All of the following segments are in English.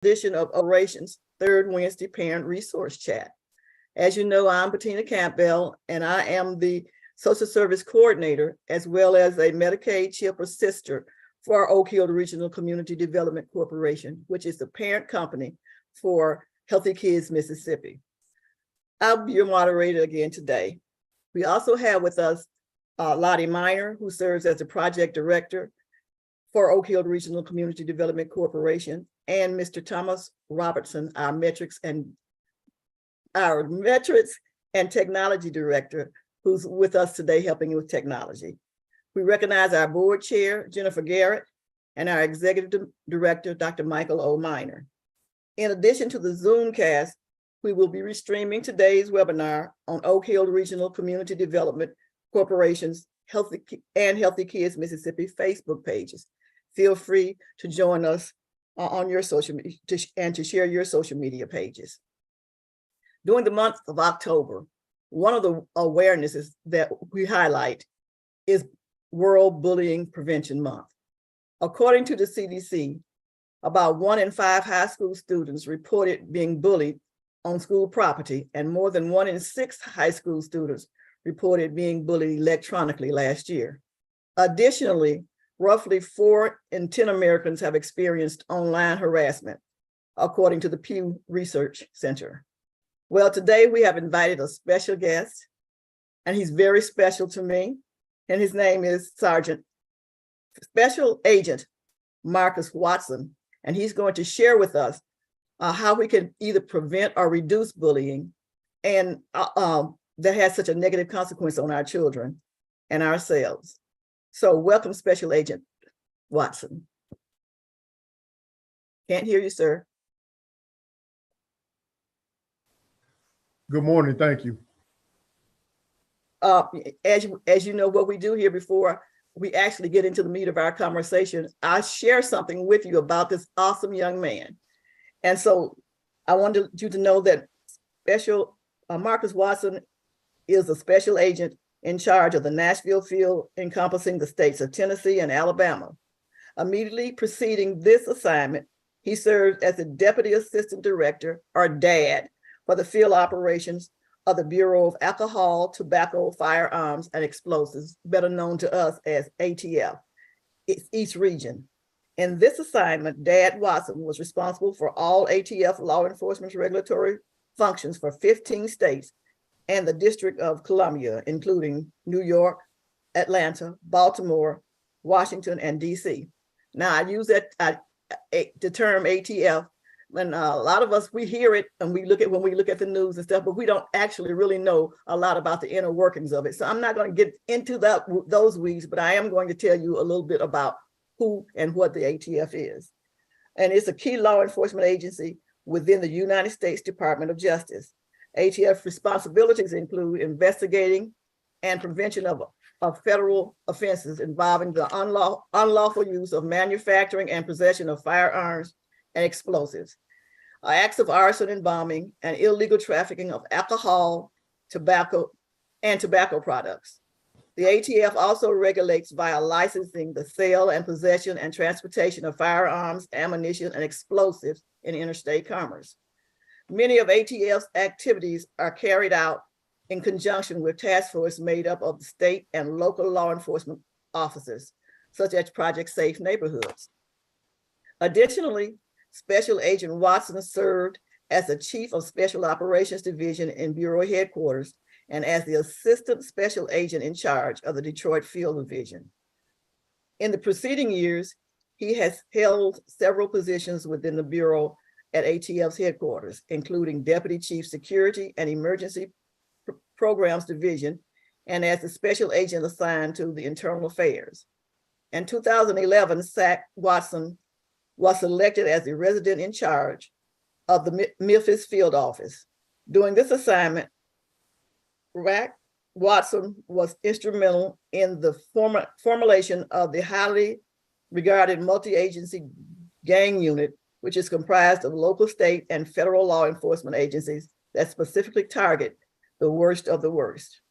edition of Operations Third Wednesday Parent Resource Chat. As you know, I'm Bettina Campbell, and I am the Social Service Coordinator, as well as a Medicaid CHIP assister for Oak Hill Regional Community Development Corporation, which is the parent company for Healthy Kids Mississippi. I'll be your moderator again today. We also have with us Lottie Miner, who serves as the project director for Oak Hill Regional Community Development Corporation, and Mr. Thomas Robertson, our metrics and technology director, who's with us today helping with technology. We recognize our board chair, Jennifer Garrett, and our executive director, Dr. Michael O. Miner. In addition to the Zoomcast, we will be restreaming today's webinar on Oak Hill Regional Community Development Corporation's Healthy Kids Mississippi Facebook pages. Feel free to join us on your social media and to share your social media pages. During the month of October, one of the awarenesses that we highlight is World Bullying Prevention Month. According to the CDC, about 1 in 5 high school students reported being bullied on school property, and more than 1 in 6 high school students reported being bullied electronically last year. Additionally, roughly 4 in 10 Americans have experienced online harassment, according to the Pew Research Center. Well, today we have invited a special guest, and he's very special to me, and his name is Special Agent Marcus Watson, and he's going to share with us how we can either prevent or reduce bullying and that has such a negative consequence on our children and ourselves. So welcome, Special Agent Watson. Can't hear you, sir. Good morning, thank you. As you know, what we do here before we actually get into the meat of our conversation, I share something with you about this awesome young man. And so I wanted you to know that Special Marcus Watson is a special agent in charge of the Nashville field encompassing the states of Tennessee and Alabama. Immediately preceding this assignment, he served as the Deputy Assistant Director, or DAD, for the field operations of the Bureau of Alcohol, Tobacco, Firearms, and Explosives, better known to us as ATF, East Region. In this assignment, DAD Watson was responsible for all ATF law enforcement regulatory functions for 15 states and the District of Columbia, including New York, Atlanta, Baltimore, Washington, and DC. Now, I use the term ATF when a lot of us, we hear it and when we look at the news and stuff, but we don't actually really know a lot about the inner workings of it. So I'm not going to get into those weeds, but I am going to tell you a little bit about who and what the ATF is. And it's a key law enforcement agency within the United States Department of Justice. ATF responsibilities include investigating and prevention of federal offenses involving the unlawful use of manufacturing and possession of firearms and explosives, acts of arson and bombing, and illegal trafficking of alcohol, tobacco products. The ATF also regulates via licensing the sale and possession and transportation of firearms, ammunition, and explosives in interstate commerce. Many of ATF's activities are carried out in conjunction with task force made up of the state and local law enforcement officers, such as Project Safe Neighborhoods. Additionally, Special Agent Watson served as the Chief of Special Operations Division in Bureau Headquarters and as the Assistant Special Agent in charge of the Detroit Field Division. In the preceding years, he has held several positions within the Bureau at ATF's headquarters, including Deputy Chief Security and Emergency Programs Division, and as the Special Agent assigned to the Internal Affairs. In 2011, SAC Watson was selected as the resident in charge of the Memphis field office. During this assignment, Watson was instrumental in the formulation of the highly regarded multi-agency gang unit, which is comprised of local, state, and federal law enforcement agencies that specifically target the worst of the worst.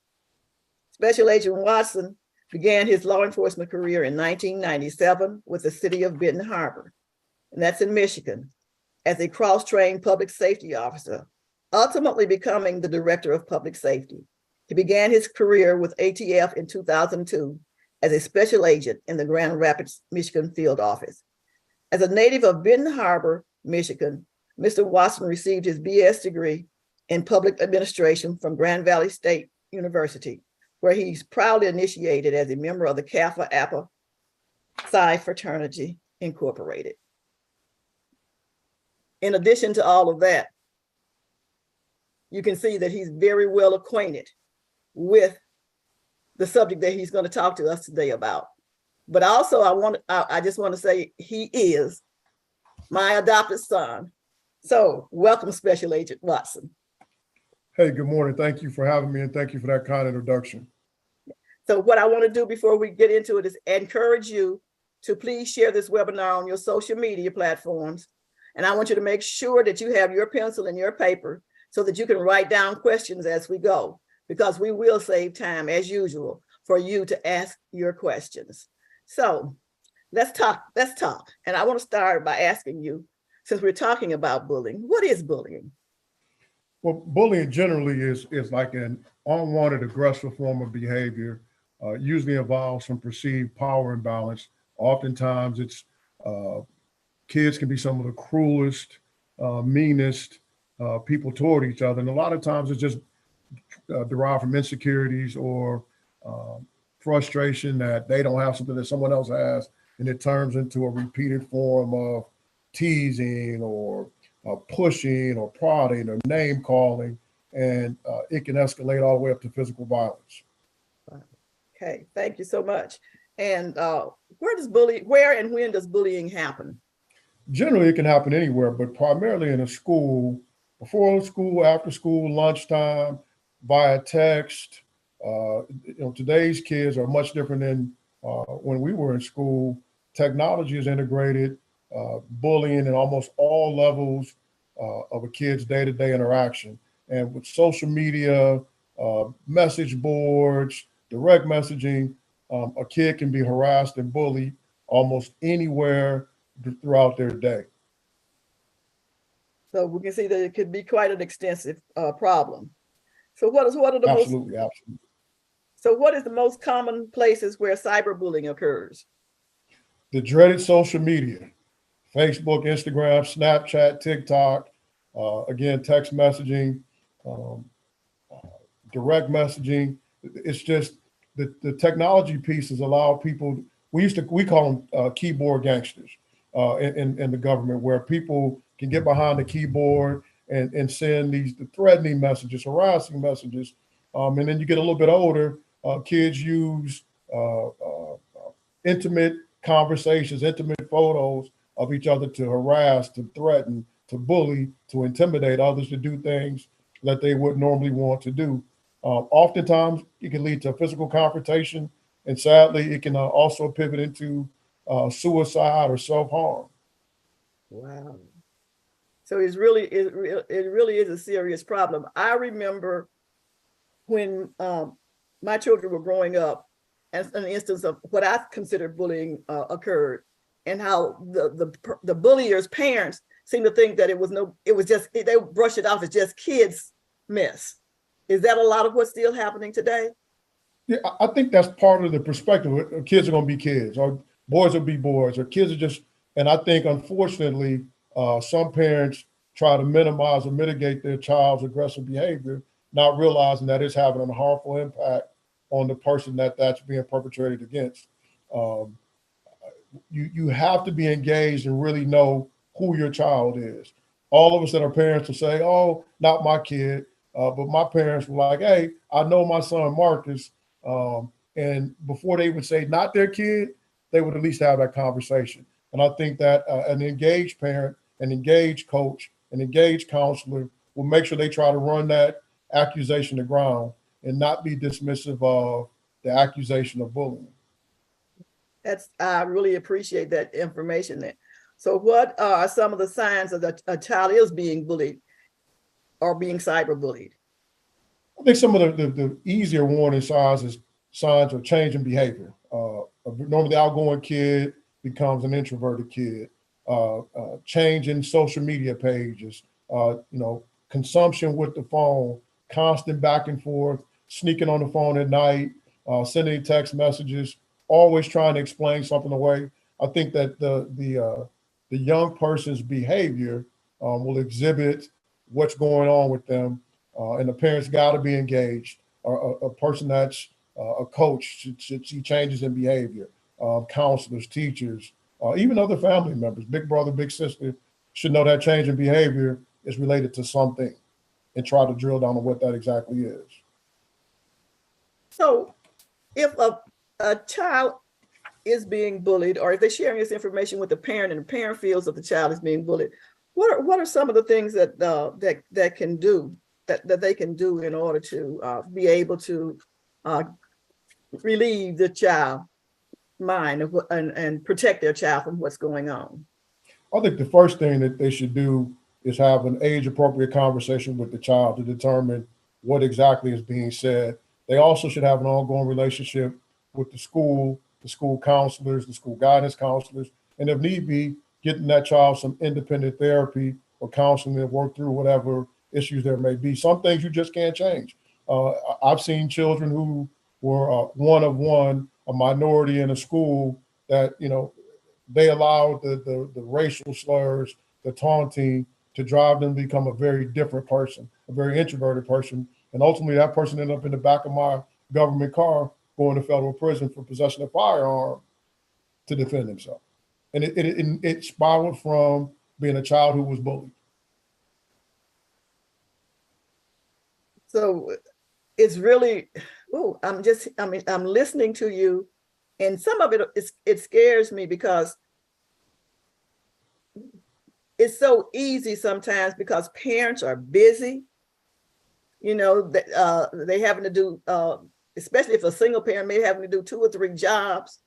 Special Agent Watson began his law enforcement career in 1997 with the city of Benton Harbor, and that's in Michigan. as a cross-trained public safety officer, ultimately becoming the director of public safety. He began his career with ATF in 2002 as a special agent in the Grand Rapids, Michigan field office. As a native of Benton Harbor, Michigan, Mr. Watson received his BS degree in public administration from Grand Valley State University, where he's proudly initiated as a member of the Kappa Alpha Psi Fraternity Incorporated. In addition to all of that, you can see that he's very well acquainted with the subject that he's going to talk to us today about. But also, I just want to say he is my adopted son. So welcome, Special Agent Watson. Hey, good morning. Thank you for having me, and thank you for that kind introduction. So what I want to do before we get into it is encourage you to please share this webinar on your social media platforms. And I want you to make sure that you have your pencil and your paper so that you can write down questions as we go, because we will save time as usual for you to ask your questions. So let's talk. And I want to start by asking you, since we're talking about bullying, what is bullying? Well, bullying generally is like an unwanted aggressive form of behavior, usually involves some perceived power imbalance. Oftentimes it's kids can be some of the cruelest, meanest people toward each other. And a lot of times it's just derived from insecurities or frustration that they don't have something that someone else has. And it turns into a repeated form of teasing or pushing or prodding or name calling. And it can escalate all the way up to physical violence. Okay, thank you so much. And where and when does bullying happen? Generally, it can happen anywhere, but primarily in a school, before school, after school, lunchtime, via text. Today's kids are much different than when we were in school. Technology is integrated, bullying at almost all levels of a kid's day-to-day interaction. And with social media, message boards, direct messaging, a kid can be harassed and bullied almost anywhere throughout their day. So we can see that it could be quite an extensive problem. So what is Absolutely. So what is the most common places where cyberbullying occurs? The dreaded social media, Facebook, Instagram, Snapchat, TikTok, again, text messaging, direct messaging. It's just the technology pieces allow people, we call them keyboard gangsters in the government, where people can get behind the keyboard and send these threatening messages, harassing messages. And then you get a little bit older, kids use intimate conversations, intimate photos of each other to harass, to threaten, to bully, to intimidate others to do things that they would normally want to do. Oftentimes, it can lead to a physical confrontation, and sadly, it can also pivot into suicide or self-harm. Wow. So it really is a serious problem. I remember when my children were growing up, as an instance of what I consider bullying occurred, and how the bullier's parents seemed to think that they brush it off as just kids' mess. Is that a lot of what's still happening today? Yeah, I think that's part of the perspective. Kids are going to be kids, or boys will be boys, or kids are just, and I think unfortunately, some parents try to minimize or mitigate their child's aggressive behavior, not realizing that it's having a harmful impact on the person that's being perpetrated against. You have to be engaged and really know who your child is. All of us that are parents will say, "Oh, not my kid," but my parents were like, "Hey, I know my son Marcus," and before they would say not their kid, they would at least have that conversation. And I think that an engaged parent, an engaged coach, an engaged counselor will make sure they try to run that accusation to ground and not be dismissive of the accusation of bullying. I really appreciate that information there. So what are some of the signs that a child is being bullied or being cyberbullied? I think some of the easier warning signs are change in behavior. A normally outgoing kid becomes an introverted kid. change in social media pages, consumption with the phone, constant back and forth, sneaking on the phone at night, sending text messages, always trying to explain something away. I think that the young person's behavior will exhibit what's going on with them, and the parents got to be engaged. A person that's a coach should see changes in behavior. Counselors, teachers, even other family members, big brother, big sister, should know that change in behavior is related to something and try to drill down on what that exactly is. So if a child is being bullied, or if they're sharing this information with the parent and the parent feels that the child is being bullied, what are some of the things that they can do in order to be able to relieve the child mind and protect their child from what's going on? I think the first thing that they should do is have an age appropriate conversation with the child to determine what exactly is being said. They also should have an ongoing relationship with the school counselors, the school guidance counselors, and if need be, getting that child some independent therapy or counseling to work through whatever issues there may be. Some things you just can't change. I've seen children who were one of one, a minority in a school that, they allowed the racial slurs, the taunting to drive them to become a very different person, a very introverted person. And ultimately that person ended up in the back of my government car going to federal prison for possessing a firearm to defend himself. And it spiraled from being a child who was bullied. So it's really, I'm listening to you, and some of it scares me because it's so easy sometimes because parents are busy, they having to do, especially if a single parent may having to do 2 or 3 jobs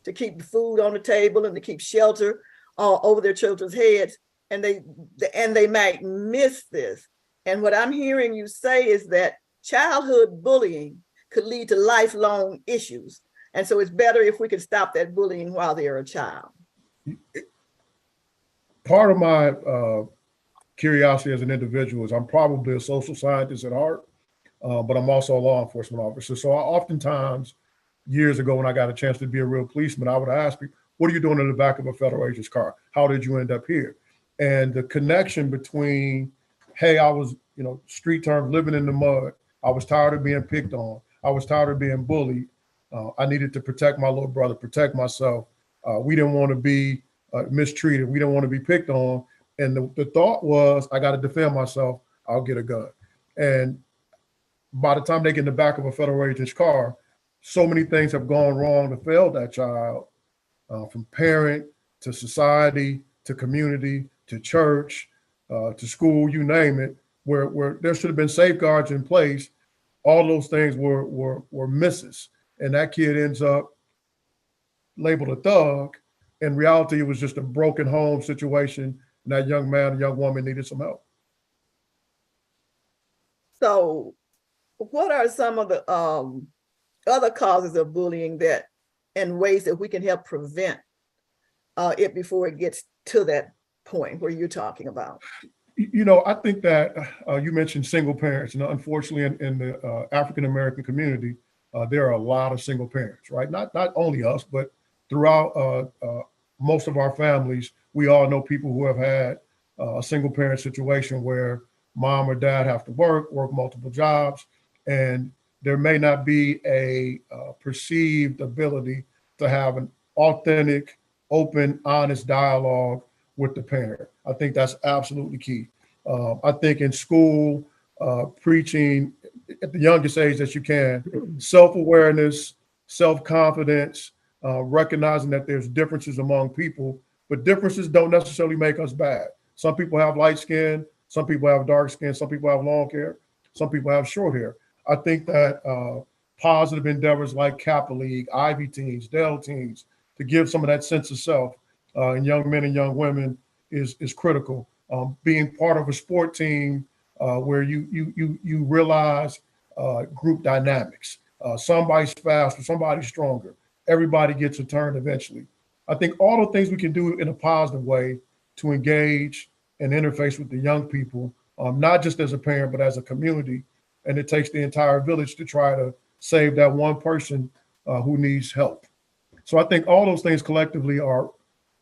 to keep the food on the table and to keep shelter over their children's heads, and they might miss this. And what I'm hearing you say is that childhood bullying could lead to lifelong issues. And so it's better if we could stop that bullying while they're a child. Part of my curiosity as an individual is I'm probably a social scientist at heart, but I'm also a law enforcement officer. So I oftentimes, years ago when I got a chance to be a real policeman, I would ask people, what are you doing in the back of a federal agent's car? How did you end up here? And the connection between, hey, I was, street term, living in the mud. I was tired of being picked on. I was tired of being bullied. I needed to protect my little brother, protect myself. We didn't want to be mistreated. We didn't want to be picked on. And the thought was, I got to defend myself. I'll get a gun. And by the time they get in the back of a federal agent's car, so many things have gone wrong to fail that child, from parent to society to community to church to school, you name it, where there should have been safeguards in place. All those things were misses. And that kid ends up labeled a thug. In reality, it was just a broken home situation. And that young man, young woman needed some help. So what are some of the other causes of bullying and ways that we can help prevent it before it gets to that point where you're talking about? I think that you mentioned single parents, and unfortunately in the African-American community, there are a lot of single parents, right? Not only us, but throughout most of our families, we all know people who have had a single parent situation where mom or dad have to work multiple jobs, and there may not be a perceived ability to have an authentic, open, honest dialogue with the parent. I think that's absolutely key. I think in school, preaching at the youngest age that you can, self-awareness, self-confidence, recognizing that there's differences among people, but differences don't necessarily make us bad. Some people have light skin, some people have dark skin, some people have long hair, some people have short hair. I think that positive endeavors like Kappa League, Ivy teams, Dell teams, to give some of that sense of self in young men and young women is critical. Being part of a sport team where you realize group dynamics. Somebody's faster, somebody's stronger. Everybody gets a turn eventually. I think all the things we can do in a positive way to engage and interface with the young people, not just as a parent, but as a community. And it takes the entire village to try to save that one person who needs help. So I think all those things collectively are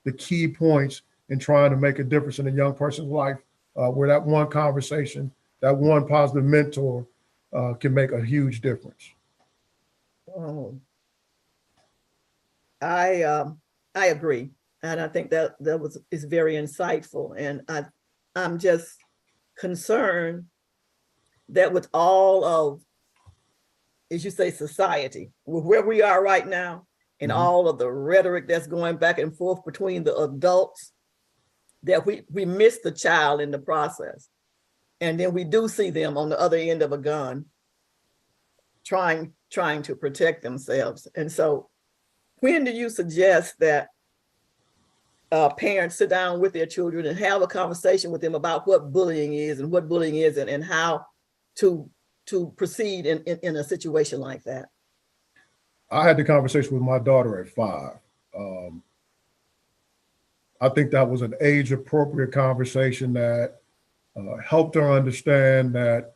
the key points in trying to make a difference in a young person's life, where that one conversation, that one positive mentor can make a huge difference. Oh, I agree, and I think that is very insightful, and I'm just concerned that with all of, as you say, society, with where we are right now, and all of the rhetoric that's going back and forth between the adults, that we miss the child in the process, and then we do see them on the other end of a gun, trying to protect themselves. And so, when do you suggest that parents sit down with their children and have a conversation with them about what bullying is and what bullying isn't, and how to proceed in a situation like that? I had the conversation with my daughter at 5. I think that was an age appropriate conversation that helped her understand that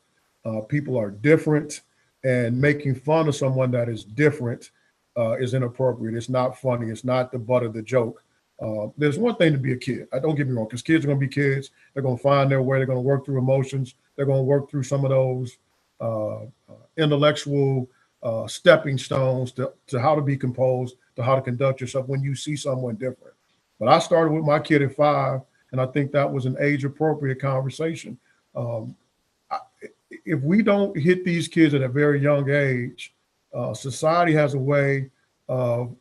people are different, and making fun of someone that is different is inappropriate. It's not funny. It's not the butt of the joke. There's one thing to be a kid. I don't get me wrong, because kids are going to be kids. They're going to find their way. They're going to work through emotions. They're going to work through some of those intellectual stepping stones to how to be composed, to how to conduct yourself when you see someone different. But I started with my kid at 5, and I think that was an age appropriate conversation. If we don't hit these kids at a very young age, society has a way of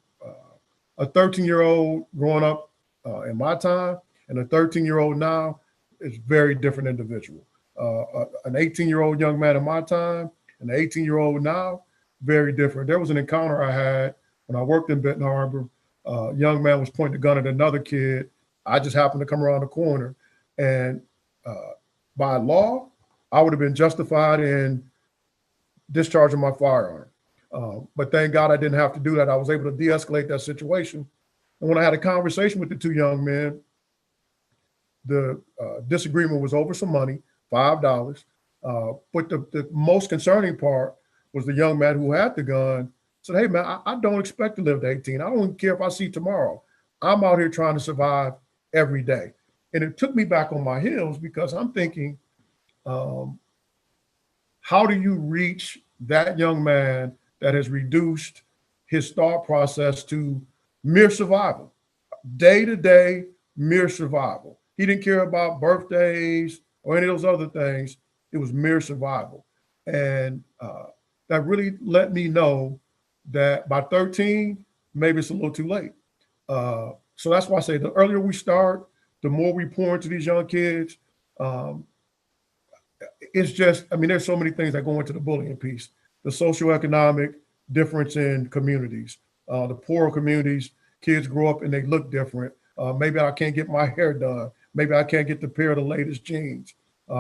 a 13-year-old growing up in my time and a 13-year-old now is very different individual. An 18-year-old young man in my time and an 18-year-old now, very different. There was an encounter I had when I worked in Benton Harbor. A young man was pointing a gun at another kid. I just happened to come around the corner, and by law, I would have been justified in discharging my firearm. But thank God I didn't have to do that. I was able to de-escalate that situation. And when I had a conversation with the 2 young men, the disagreement was over some money, $5. But the most concerning part was the young man who had the gun said, "Hey man, I don't expect to live to 18. I don't care if I see tomorrow. I'm out here trying to survive every day." And it took me back on my heels, because I'm thinking, how do you reach that young man that has reduced his thought process to mere survival, day to day, mere survival? He didn't care about birthdays or any of those other things. It was mere survival. And that really let me know that by 13, maybe it's a little too late. So that's why I say the earlier we start, the more we pour into these young kids. It's just, I mean, there's so many things that go into the bullying piece. The socioeconomic difference in communities, the poorer communities, kids grow up and they look different. Maybe I can't get my hair done. Maybe I can't get the pair of the latest jeans.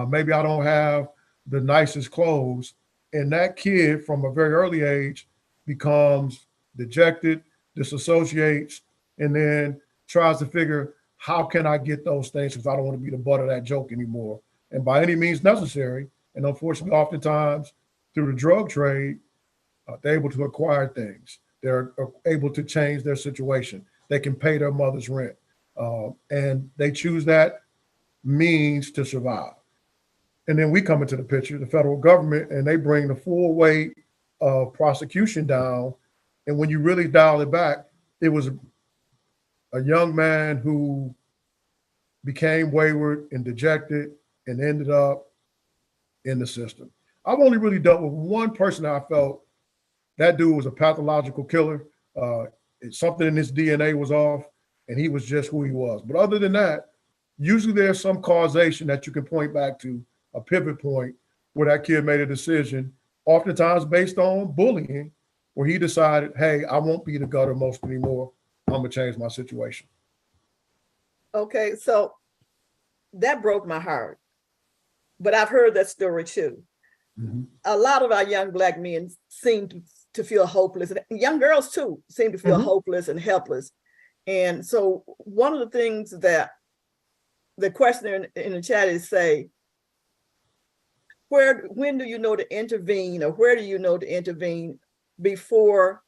Maybe I don't have the nicest clothes. And that kid from a very early age becomes dejected, disassociates, and then tries to figure, how can I get those things, because I don't want to be the butt of that joke anymore. And by any means necessary, and unfortunately, oftentimes through the drug trade, they're able to acquire things. They're able to change their situation. They can pay their mother's rent. And they choose that means to survive. And then we come into the picture, the federal government, and they bring the full weight of prosecution down. And when you really dial it back, it was a young man who became wayward and dejected and ended up in the system. I've only really dealt with one person that I felt that dude was a pathological killer. Something in his DNA was off, and he was just who he was. But other than that, usually there's some causation that you can point back to, a pivot point where that kid made a decision, oftentimes based on bullying, where he decided, hey, I won't be the guttermost anymore. I'm going to change my situation. Okay, so that broke my heart. But I've heard that story too. Mm-hmm. A lot of our young Black men seem to feel hopeless, and young girls too seem to feel hopeless and helpless. And so one of the things that the question in the chat is say, when do you know to intervene, or where do you know to intervene before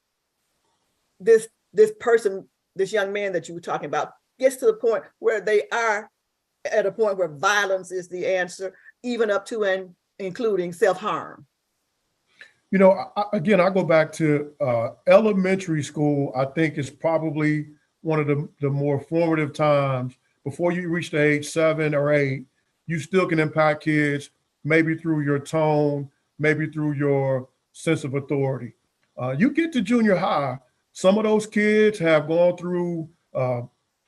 this person, this young man that you were talking about, gets to the point where they are at a point where violence is the answer, even up to and including self-harm? You know, again, I go back to elementary school. I think is probably one of the more formative times. Before you reach the age 7 or 8, you still can impact kids, maybe through your tone, maybe through your sense of authority. You get to junior high, some of those kids have gone through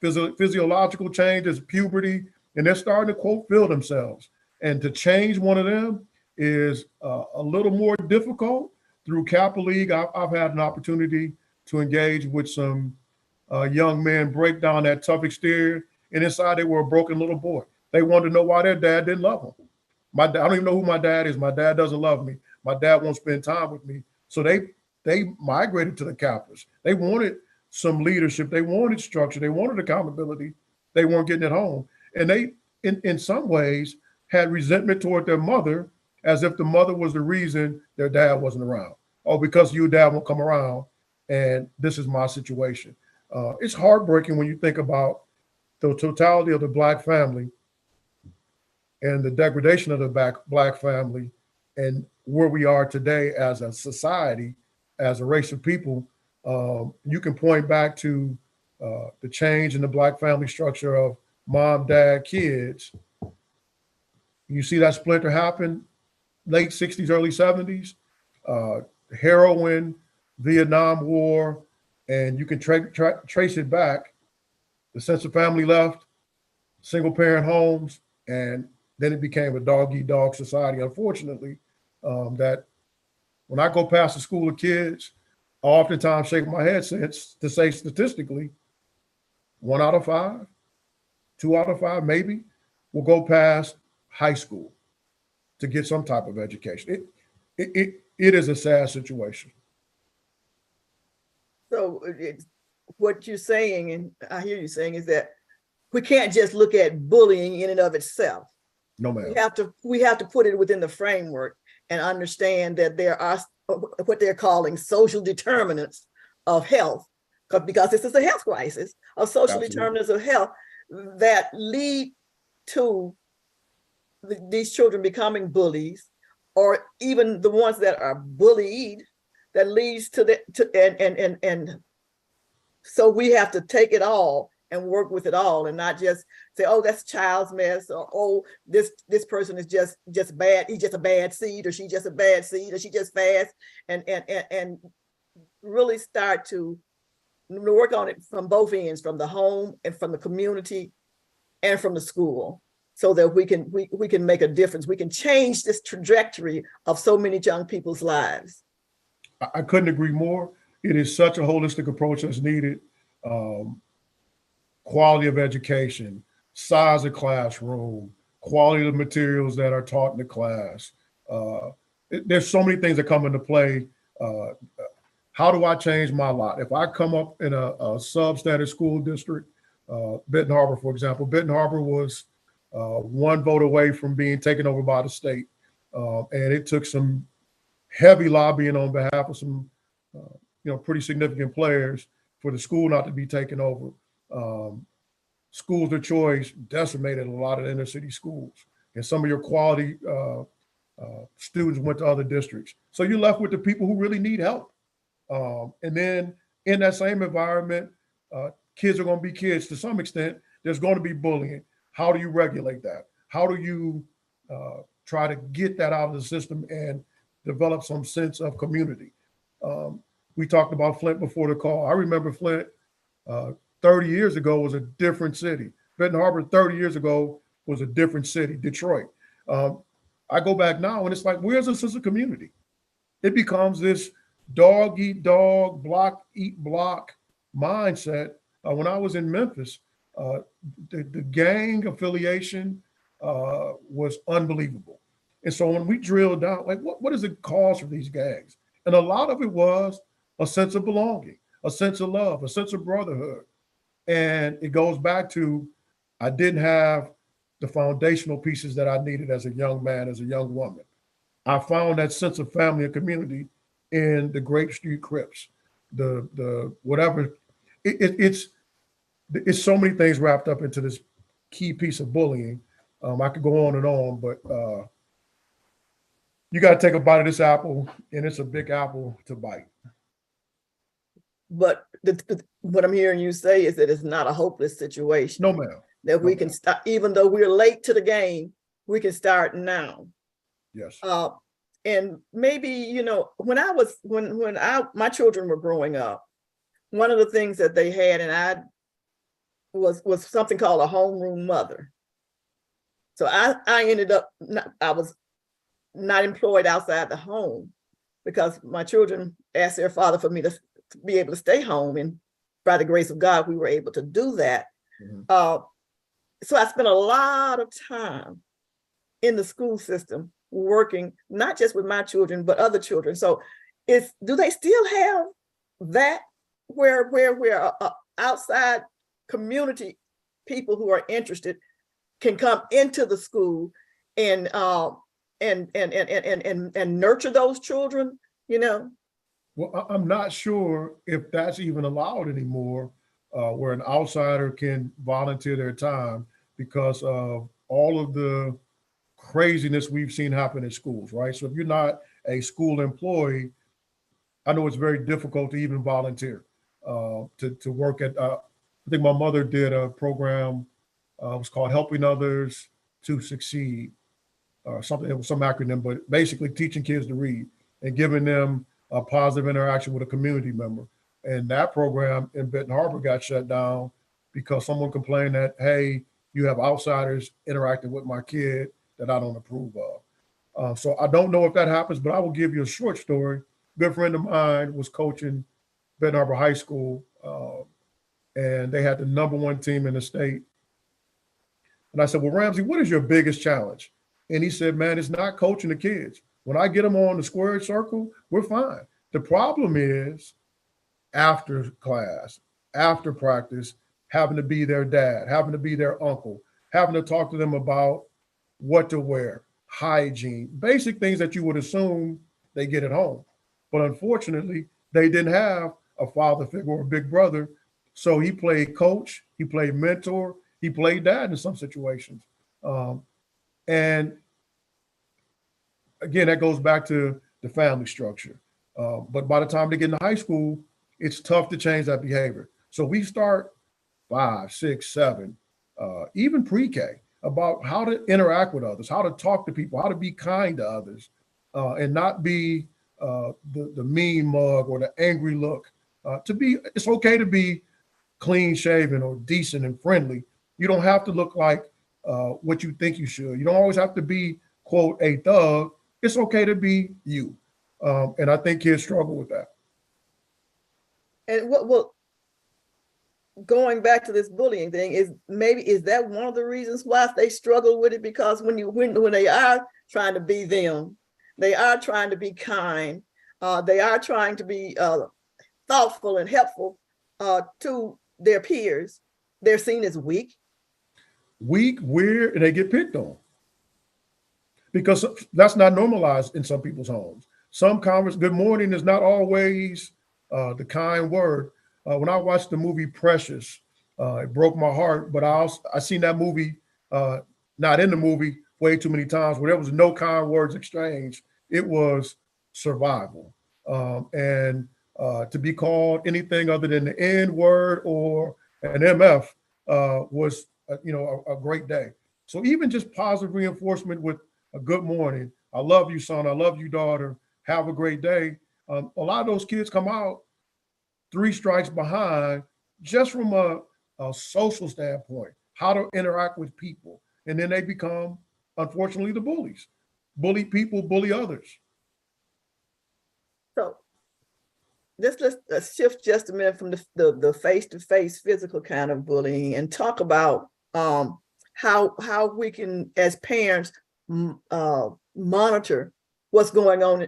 physiological changes, puberty, and they're starting to, quote, feel themselves. And to change one of them is a little more difficult. Through Kappa League, I've had an opportunity to engage with some young men, break down that tough exterior, and inside they were a broken little boy. They wanted to know why their dad didn't love them. I don't even know who my dad is. My dad doesn't love me. My dad won't spend time with me. So they migrated to the Kappas. They wanted some leadership. They wanted structure. They wanted accountability. They weren't getting it home. And they, in some ways, had resentment toward their mother, as if the mother was the reason their dad wasn't around. Oh, because your dad won't come around, and this is my situation. It's heartbreaking when you think about the totality of the Black family and the degradation of the Black family and where we are today as a society, as a race of people. You can point back to the change in the Black family structure of mom, dad, kids. You see that splinter happen late 60s, early 70s, heroin, Vietnam War, and you can trace it back. The sense of family left, single parent homes, and then it became a dog-eat-dog society. Unfortunately, that when I go past the school of kids, I oftentimes shake my head to say statistically, 1 out of 5, 2 out of 5 maybe, will go past high school to get some type of education. It is a sad situation. So what you're saying, and I hear you saying, is that we can't just look at bullying in and of itself. No, ma'am. We have to put it within the framework and understand that there are what they're calling social determinants of health, because this is a health crisis, of social Absolutely. determinants of health that lead to these children becoming bullies, or even the ones that are bullied, that leads to and so we have to take it all and work with it all, and not just say, oh, that's child's mess, or oh, this person is just bad, he's just a bad seed, or she's just a bad seed, or she just fast, and really start to work on it from both ends, from the home and from the community and from the school, so that we can make a difference. We can change this trajectory of so many young people's lives. I couldn't agree more. It is such a holistic approach that's needed. Quality of education, size of classroom, quality of the materials that are taught in the class. There's so many things that come into play. How do I change my lot? If I come up in a substandard school district, Benton Harbor, for example, Benton Harbor was 1 vote away from being taken over by the state. And it took some heavy lobbying on behalf of some pretty significant players for the school not to be taken over. Schools of choice decimated a lot of inner city schools, and some of your quality students went to other districts. So you're left with the people who really need help. And then in that same environment, kids are going to be kids to some extent. There's going to be bullying. How do you regulate that? How do you try to get that out of the system and develop some sense of community? We talked about Flint before the call. I remember Flint 30 years ago was a different city. Benton Harbor 30 years ago was a different city, Detroit. I go back now and it's like, where's the sense of community? It becomes this dog eat dog, block eat block mindset. When I was in Memphis, the gang affiliation was unbelievable. And so when we drilled down, like what is the cause for these gangs? And a lot of it was a sense of belonging, a sense of love, a sense of brotherhood. And it goes back to, I didn't have the foundational pieces that I needed as a young man, as a young woman. I found that sense of family and community in the Grape Street Crips, the whatever. It's so many things wrapped up into this key piece of bullying. I could go on, but you got to take a bite of this apple, and it's a big apple to bite. But what I'm hearing you say is that it's not a hopeless situation. No, ma'am. That we can start, even though we're late to the game, we can start now. Yes. And maybe, you know, when my children were growing up, one of the things that they had, and I was something called a homeroom mother. So I ended up, I was not employed outside the home because my children asked their father for me to be able to stay home. And by the grace of God, we were able to do that. Mm-hmm. So I spent a lot of time in the school system working, not just with my children, but other children. So do they still have that where outside community people who are interested can come into the school and nurture those children, you know? Well, I'm not sure if that's even allowed anymore, where an outsider can volunteer their time because of all of the craziness we've seen happen in schools, right? So if you're not a school employee, I know it's very difficult to even volunteer to work at. I think my mother did a program. It was called Helping Others to Succeed, or something. It was some acronym, but basically teaching kids to read and giving them a positive interaction with a community member. And that program in Benton Harbor got shut down because someone complained that, hey, you have outsiders interacting with my kid that I don't approve of. So I don't know if that happens, but I will give you a short story. A good friend of mine was coaching Benton Harbor High School, and they had the #1 team in the state. And I said, well, Ramsey, what is your biggest challenge? And he said, man, it's not coaching the kids. When I get them on the squared circle, we're fine. The problem is after class, after practice, having to be their dad, having to be their uncle, having to talk to them about what to wear, hygiene, basic things that you would assume they get at home. But unfortunately, they didn't have a father figure or a big brother. So he played coach, he played mentor, he played dad in some situations. And again, that goes back to the family structure. But by the time they get into high school, it's tough to change that behavior. So we start 5, 6, 7, even pre-K, about how to interact with others, how to talk to people, how to be kind to others, and not be the mean mug or the angry look. It's okay to be clean shaven or decent and friendly. You don't have to look like what you think you should. You don't always have to be, quote, a thug. It's okay to be you. And I think kids struggle with that. And what going back to this bullying thing is that one of the reasons why they struggle with it? Because when they are trying to be them, they are trying to be kind, they are trying to be thoughtful and helpful to their peers, they're seen as weak, weird, and they get picked on because that's not normalized in some people's homes. Some good morning is not always the kind word. When I watched the movie Precious, it broke my heart, but I seen that movie, not in the movie, way too many times where there was no kind words exchanged. It was survival. And to be called anything other than the N word or an MF was, a great day. So even just positive reinforcement with a good morning, I love you, son, I love you, daughter, have a great day. A lot of those kids come out 3 strikes behind just from a social standpoint, how to interact with people. And then they become, unfortunately, the bullies. Bully people, bully others. So let's shift just a minute from the face-to-face physical kind of bullying and talk about how we can, as parents, monitor what's going on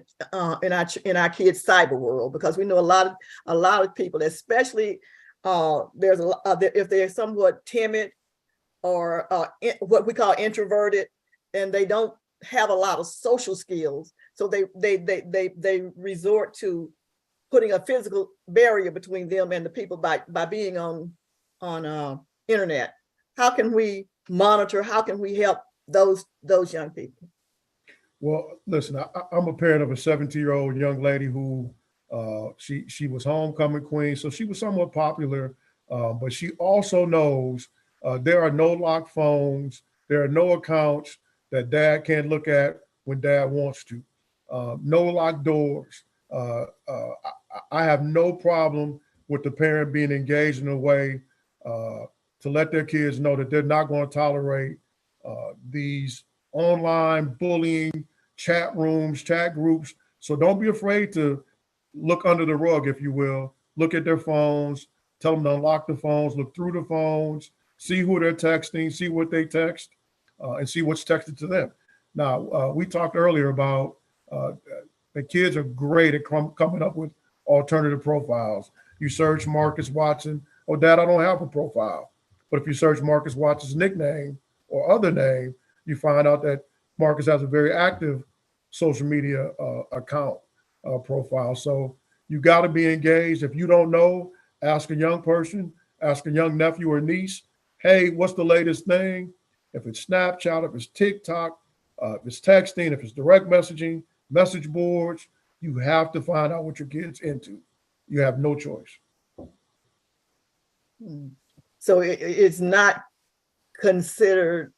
in our kids' cyber world, because we know a lot of people, especially if they're somewhat timid or what we call introverted, and they don't have a lot of social skills. So they resort to putting a physical barrier between them and the people by being on internet. How can we monitor? How can we help those young people? Well, listen, I'm a parent of a 17-year-old young lady who she was homecoming queen, so she was somewhat popular, but she also knows there are no locked phones, there are no accounts that dad can't look at when dad wants to, no locked doors. I have no problem with the parent being engaged in a way to let their kids know that they're not going to tolerate these online bullying chat rooms, chat groups. So don't be afraid to look under the rug, if you will. Look at their phones, tell them to unlock the phones, look through the phones, see who they're texting, see what they text, and see what's texted to them. Now, we talked earlier about uh, the kids are great at coming up with alternative profiles. You search Marcus Watson, oh, dad, I don't have a profile. But if you search Marcus Watson's nickname or other name, you find out that Marcus has a very active social media account profile. So you got to be engaged. If you don't know, ask a young person, ask a young nephew or niece, hey, what's the latest thing? If it's Snapchat, if it's TikTok, if it's texting, if it's direct messaging, message boards, you have to find out what your kid's into. You have no choice. So it's not considered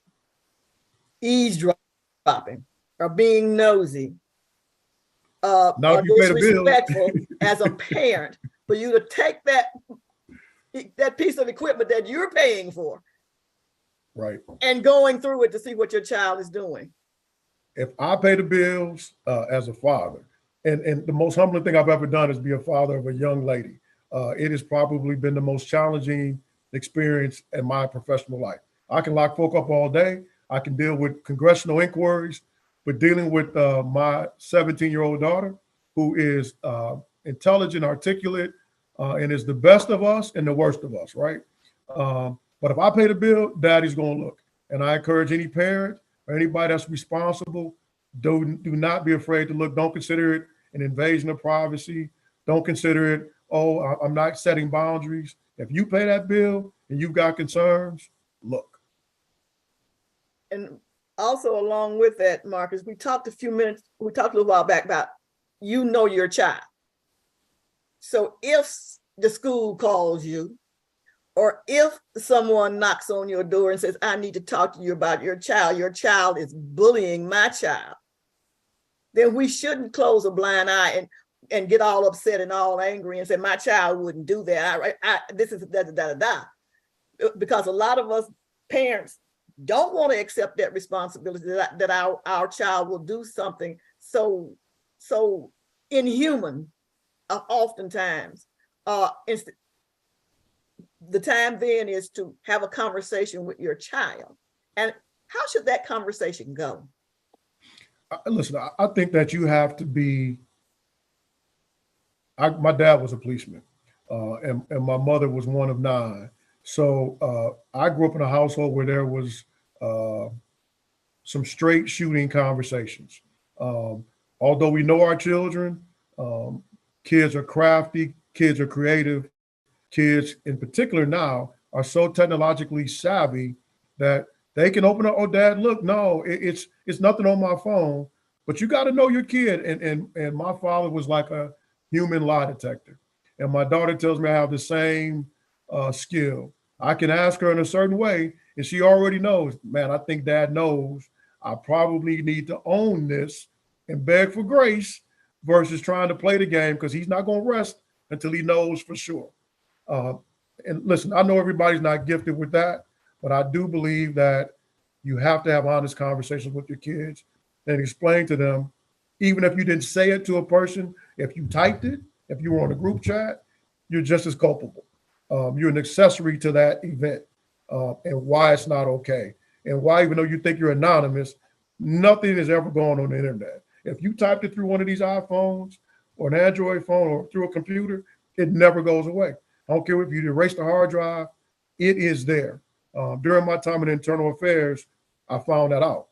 eavesdropping or being nosy Now, or if you pay the bills, disrespectful as a parent for you to take that piece of equipment that you're paying for, right, and going through it to see what your child is doing. if I pay the bills as a father, and the most humbling thing I've ever done is be a father of a young lady. It has probably been the most challenging experience in my professional life. I can lock folk up all day. I can deal with congressional inquiries, but dealing with my 17-year-old daughter, who is intelligent, articulate, and is the best of us and the worst of us, right? But if I pay the bill, daddy's going to look. And I encourage any parent or anybody that's responsible, do not be afraid to look. Don't consider it an invasion of privacy. Don't consider it, oh, I'm not setting boundaries. If you pay that bill and you've got concerns, look. And also along with that, Marcus, we talked a little while back about your child. So if the school calls you, or if someone knocks on your door and says, I need to talk to you about your child is bullying my child, then we shouldn't close a blind eye and get all upset and all angry and say, my child wouldn't do that. This is da. Because a lot of us parents don't want to accept that responsibility that our child will do something so inhuman oftentimes. The time then is to have a conversation with your child. And how should that conversation go? Listen, I think that you have to be. My dad was a policeman, and my mother was one of 9. So I grew up in a household where there was some straight shooting conversations. Although we know our children, kids are crafty, kids are creative, kids in particular now are so technologically savvy that they can open up, oh, dad, look, no, it's nothing on my phone. But you got to know your kid. And my father was like a human lie detector. And my daughter tells me I have the same skill. I can ask her in a certain way, and she already knows, man, I think dad knows I probably need to own this and beg for grace versus trying to play the game, because he's not going to rest until he knows for sure. And listen, I know everybody's not gifted with that, but I do believe that you have to have honest conversations with your kids and explain to them, even if you didn't say it to a person, if you typed it, if you were on a group chat, you're just as culpable. You're an accessory to that event, and why it's not okay. And why, even though you think you're anonymous, nothing is ever going on the internet. If you typed it through one of these iPhones or an Android phone or through a computer, it never goes away. I don't care if you erase the hard drive, it is there. During my time in internal affairs, I found that out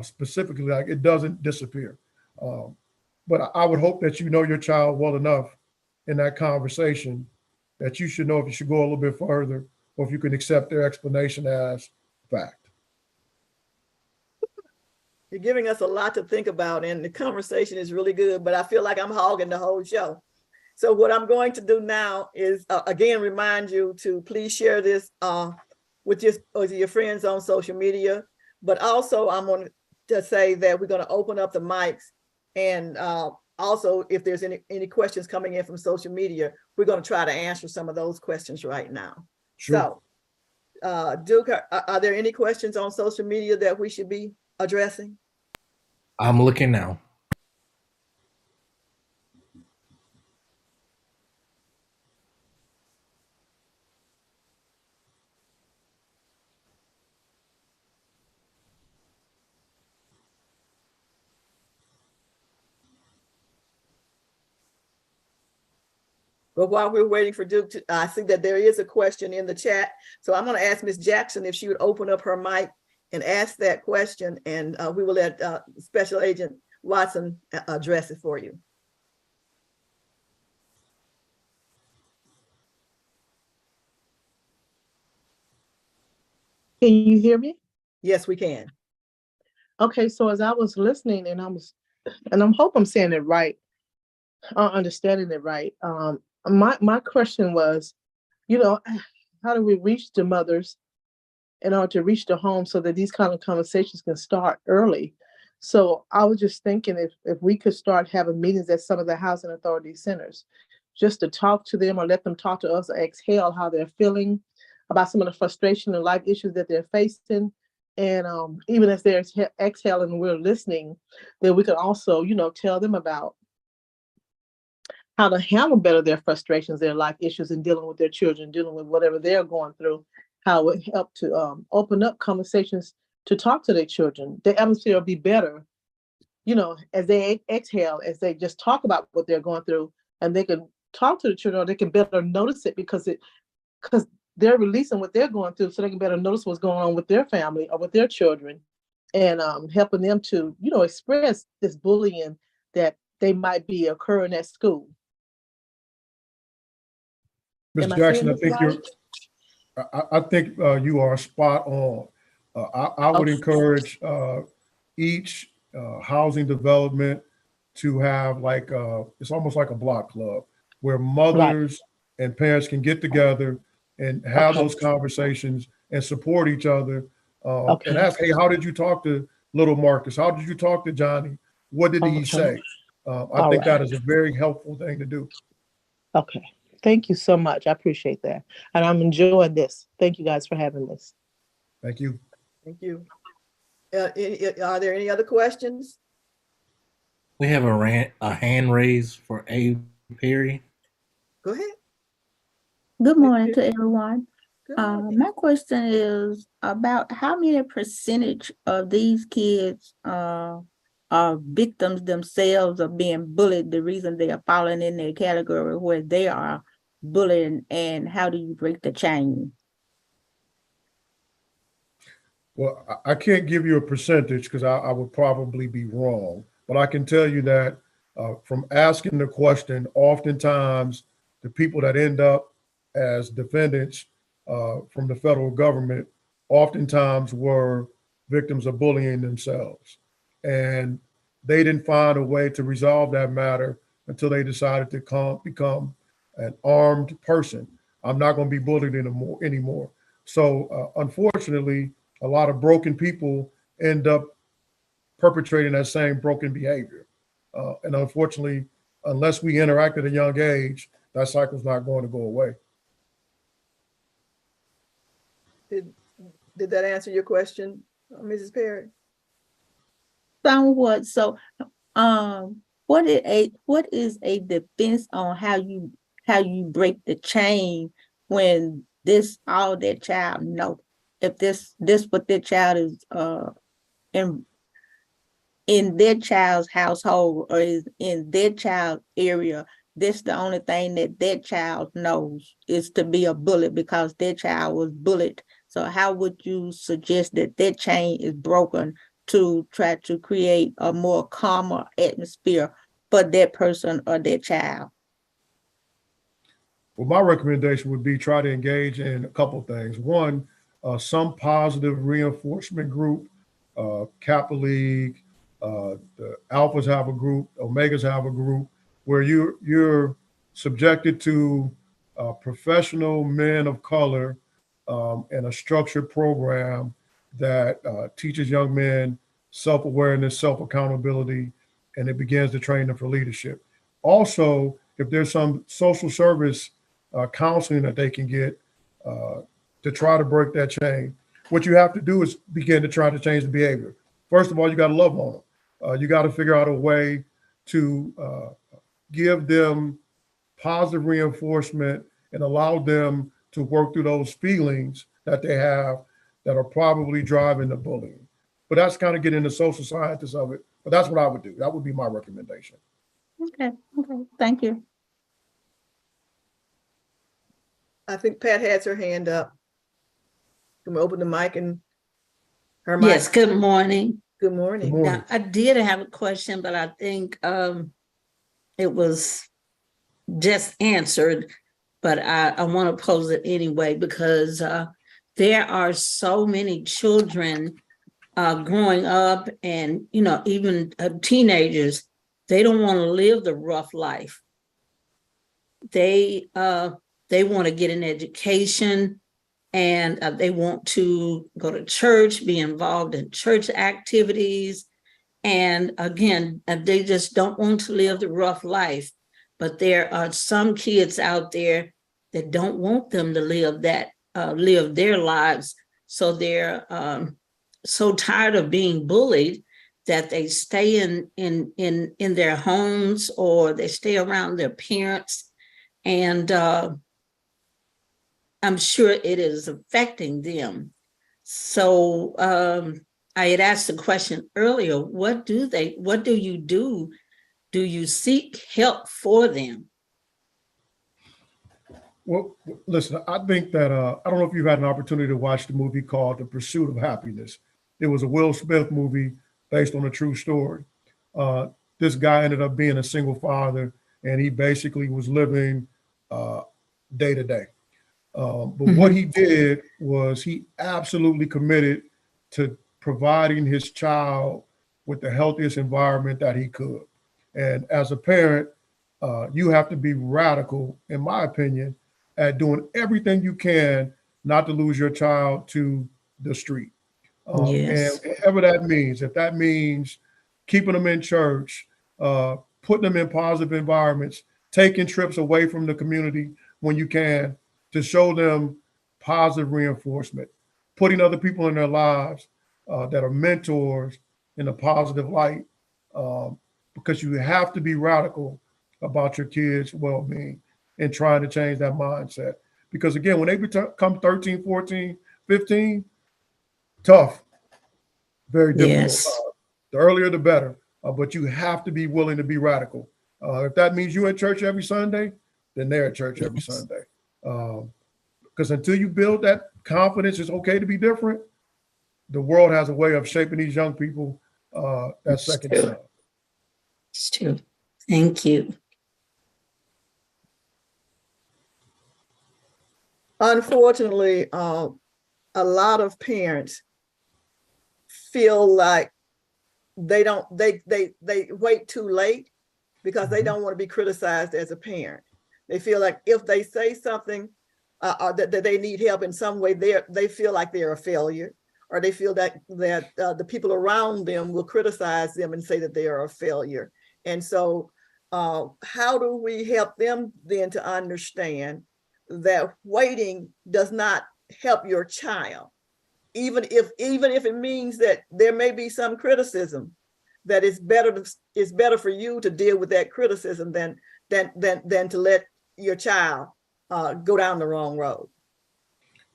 specifically, like it doesn't disappear. But I would hope that you know your child well enough in that conversation that you should know if you should go a little bit further or if you can accept their explanation as fact. You're giving us a lot to think about, and the conversation is really good, but I feel like I'm hogging the whole show. So what I'm going to do now is, again, remind you to please share this with your friends on social media. But also, I'm going to say that we're going to open up the mics. And also, if there's any questions coming in from social media, we're going to try to answer some of those questions right now. Sure. So, Duke, are there any questions on social media that we should be addressing? I'm looking now. But while we're waiting for Duke, I see that there is a question in the chat. So I'm going to ask Ms. Jackson if she would open up her mic and ask that question, and we will let Special Agent Watson address it for you. Can you hear me? Yes, we can. Okay, so as I was listening and I'm hope I'm saying it right, understanding it right. My question was, how do we reach the mothers in order to reach the home so that these kind of conversations can start early? So I was just thinking if we could start having meetings at some of the housing authority centers, just to talk to them or let them talk to us or exhale how they're feeling about some of the frustration and life issues that they're facing. And even as they're exhaling and we're listening, then we can also, tell them about how to handle better their frustrations, their life issues, and dealing with their children, dealing with whatever they're going through, how it help to open up conversations to talk to their children. The atmosphere will be better, as they exhale, as they just talk about what they're going through, and they can talk to the children, or they can better notice it because they're releasing what they're going through, so they can better notice what's going on with their family or with their children, and helping them to, express this bullying that they might be occurring at school. Ms. Jackson, I think you are spot on. I would encourage each housing development to have it's almost like a block club where mothers and parents can get together and have those conversations and support each other and ask, hey, how did you talk to little Marcus? How did you talk to Johnny? What did he say? I think that is a very helpful thing to do. Okay. Thank you so much. I appreciate that. And I'm enjoying this. Thank you guys for having this. Thank you. Thank you. Are there any other questions? We have a hand raised for A. Perry. Go ahead. Good morning to everyone. Good morning. My question is about how many percentage of these kids are victims themselves of being bullied, the reason they are falling in their category where they are bullying, and how do you break the chain? Well, I can't give you a percentage because I would probably be wrong, but I can tell you that from asking the question, oftentimes the people that end up as defendants from the federal government oftentimes were victims of bullying themselves. And they didn't find a way to resolve that matter until they decided to become an armed person. I'm not going to be bullied anymore. So unfortunately, a lot of broken people end up perpetrating that same broken behavior. And unfortunately, unless we interact at a young age, that cycle's not going to go away. Did that answer your question, Mrs. Perry? Somewhat. So, what is a defense on how you break the chain when this all that child know? If this what their child is in their child's household or is in their child's area, this the only thing that their child knows is to be a bully because their child was bullied So how would you suggest that that chain is broken to try to create a more calmer atmosphere for that person or that child? Well, my recommendation would be try to engage in a couple of things. One, some positive reinforcement group, Kappa League, the Alphas have a group, Omegas have a group, where you're subjected to professional men of color and a structured program that teaches young men self-awareness, self-accountability, and it begins to train them for leadership. Also, if there's some social service counseling that they can get to try to break that chain, what you have to do is begin to try to change the behavior. First of all, you got to love on them. You got to figure out a way to give them positive reinforcement and allow them to work through those feelings that they have that are probably driving the bullying. But that's kind of getting the social scientists of it. But that's what I would do. That would be my recommendation. Okay, thank you. I think Pat has her hand up. Can we open the mic and her mic? Yes, good morning. Good morning. Good morning. Now, I did have a question, but I think it was just answered, but I want to pose it anyway because there are so many children growing up and, you know, even teenagers, they don't want to live the rough life. They want to get an education and they want to go to church, be involved in church activities. And again, they just don't want to live the rough life. But there are some kids out there that don't want them to live that, live their lives. So they're so tired of being bullied that they stay in their homes or they stay around their parents. And I'm sure it is affecting them. So I had asked the question earlier, what do you do? Do you seek help for them? Well, listen, I think that I don't know if you've had an opportunity to watch the movie called The Pursuit of Happiness. It was a Will Smith movie based on a true story. This guy ended up being a single father, and he basically was living day to day. But what he did was he absolutely committed to providing his child with the healthiest environment that he could. And as a parent, you have to be radical, in my opinion, at doing everything you can not to lose your child to the street. Yes. And whatever that means, if that means keeping them in church, putting them in positive environments, taking trips away from the community when you can to show them positive reinforcement, putting other people in their lives that are mentors in a positive light, because you have to be radical about your kids' well-being and trying to change that mindset. Because again, when they become 13, 14, 15, tough, very difficult. Yes. The earlier, the better. But you have to be willing to be radical. If that means you're at church every Sunday, then they're at church every Sunday. Because until you build that confidence, it's okay to be different. The world has a way of shaping these young people that second self. It's true. Thank you. Unfortunately, a lot of parents feel like they wait too late because they don't want to be criticized as a parent. They feel like if they say something that they need help in some way, they feel like they're a failure, or they feel that the people around them will criticize them and say that they are a failure. And so how do we help them then to understand that waiting does not help your child, even if it means that there may be some criticism, that it's better for you to deal with that criticism than to let your child go down the wrong road?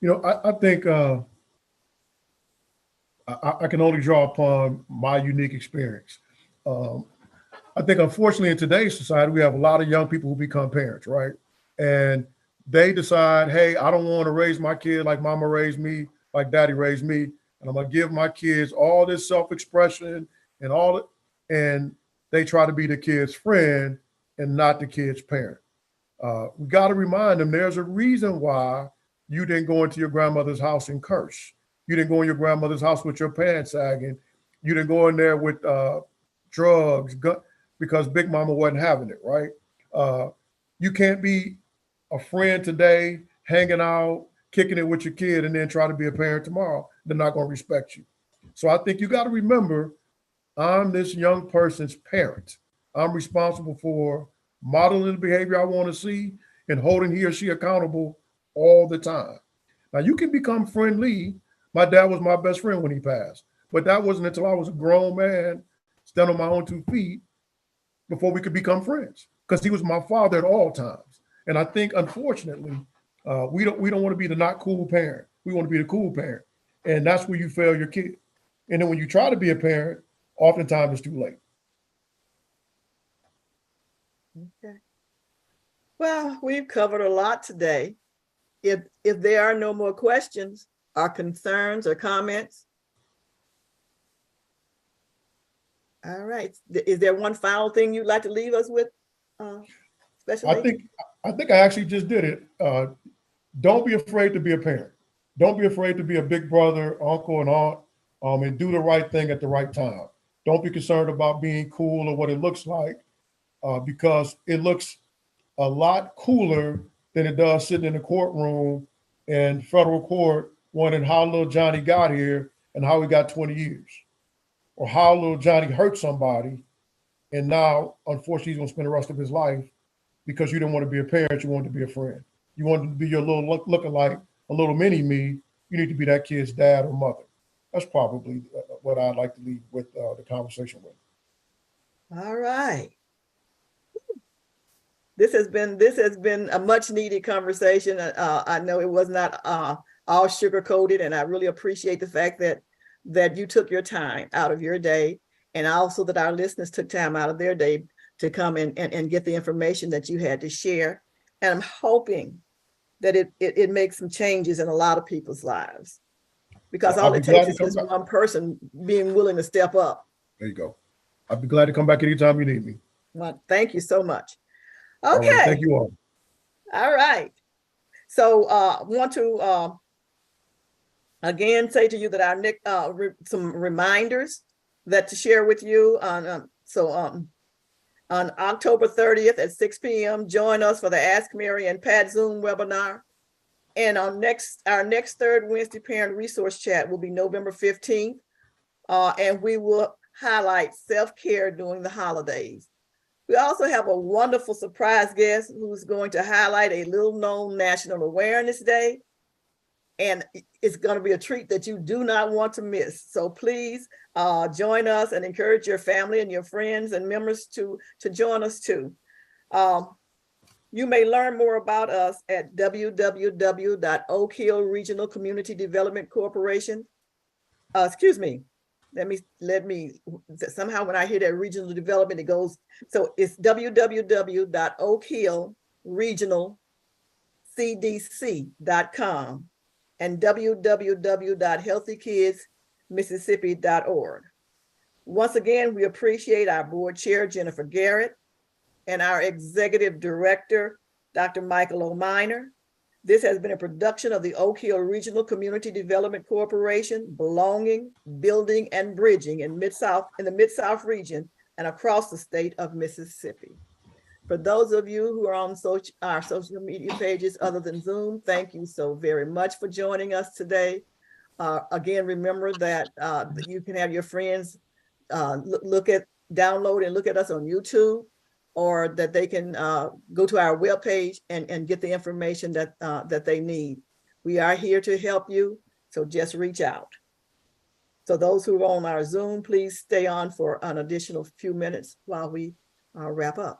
You know, I think I can only draw upon my unique experience. I think unfortunately in today's society, we have a lot of young people who become parents, right? And they decide, hey, I don't want to raise my kid like mama raised me. like daddy raised me. And I'm gonna give my kids all this self-expression and all it, and they try to be the kid's friend and not the kid's parent. We got to remind them there's a reason why you didn't go into your grandmother's house and curse. You didn't go in your grandmother's house with your pants sagging. You didn't go in there with drugs because Big Mama wasn't having it, right? You can't be a friend today, hanging out, kicking it with your kid, and then try to be a parent tomorrow. They're not going to respect you. So I think you got to remember, I'm this young person's parent. I'm responsible for modeling the behavior I want to see and holding he or she accountable all the time. Now, you can become friendly. My dad was my best friend when he passed, but that wasn't until I was a grown man, stand on my own 2 feet, before we could become friends, because he was my father at all times. And I think, unfortunately, we don't want to be the not cool parent. We want to be the cool parent, and that's where you fail your kid. And then when you try to be a parent, oftentimes it's too late. Okay. Well, we've covered a lot today. If there are no more questions or concerns or comments. All right. Is there one final thing you'd like to leave us with? Special I think I actually just did it. Don't be afraid to be a parent. Don't be afraid to be a big brother, uncle, and aunt, and do the right thing at the right time. Don't be concerned about being cool or what it looks like, because it looks a lot cooler than it does sitting in the courtroom in federal court wondering how little Johnny got here and how he got 20 years, or how little Johnny hurt somebody, and now, unfortunately, he's going to spend the rest of his life because you didn't want to be a parent, you wanted to be a friend. You wanted to be your little lookalike, a little mini me. You need to be that kid's dad or mother. That's probably what I'd like to leave with the conversation with. All right. This has been a much needed conversation. I know it was not all sugar coated, and I really appreciate the fact that you took your time out of your day, and also that our listeners took time out of their day to come and get the information that you had to share. And I'm hoping that it makes some changes in a lot of people's lives, because all it takes is just one person being willing to step up. There you go. I'd be glad to come back anytime you need me. Well, thank you so much. Okay. All right, thank you all. All right. So I want to again say to you that our next some reminders that to share with you on October 30th at 6 p.m. join us for the Ask Mary and Pat Zoom webinar. And our next third Wednesday parent resource chat will be November 15th. And we will highlight self-care during the holidays. We also have a wonderful surprise guest who's going to highlight a little known National Awareness Day. And it's going to be a treat that you do not want to miss. So please join us and encourage your family and your friends and members to join us too. You may learn more about us at www.Oak Hill Regional Community Development Corporation. Let me, somehow when I hear that regional development, it goes, so it's www.oakhillregionalcdc.com and www.healthykidsmississippi.org. Once again, we appreciate our board chair, Jennifer Garrett, and our executive director, Dr. Michael O'Miner. This has been a production of the Oak Hill Regional Community Development Corporation, belonging, building, and bridging in the Mid-South region and across the state of Mississippi. For those of you who are on our social media pages other than Zoom, thank you so very much for joining us today. Again, remember that you can have your friends download and look at us on YouTube, or that they can go to our webpage and get the information that they need. We are here to help you, so just reach out. So those who are on our Zoom, please stay on for an additional few minutes while we wrap up.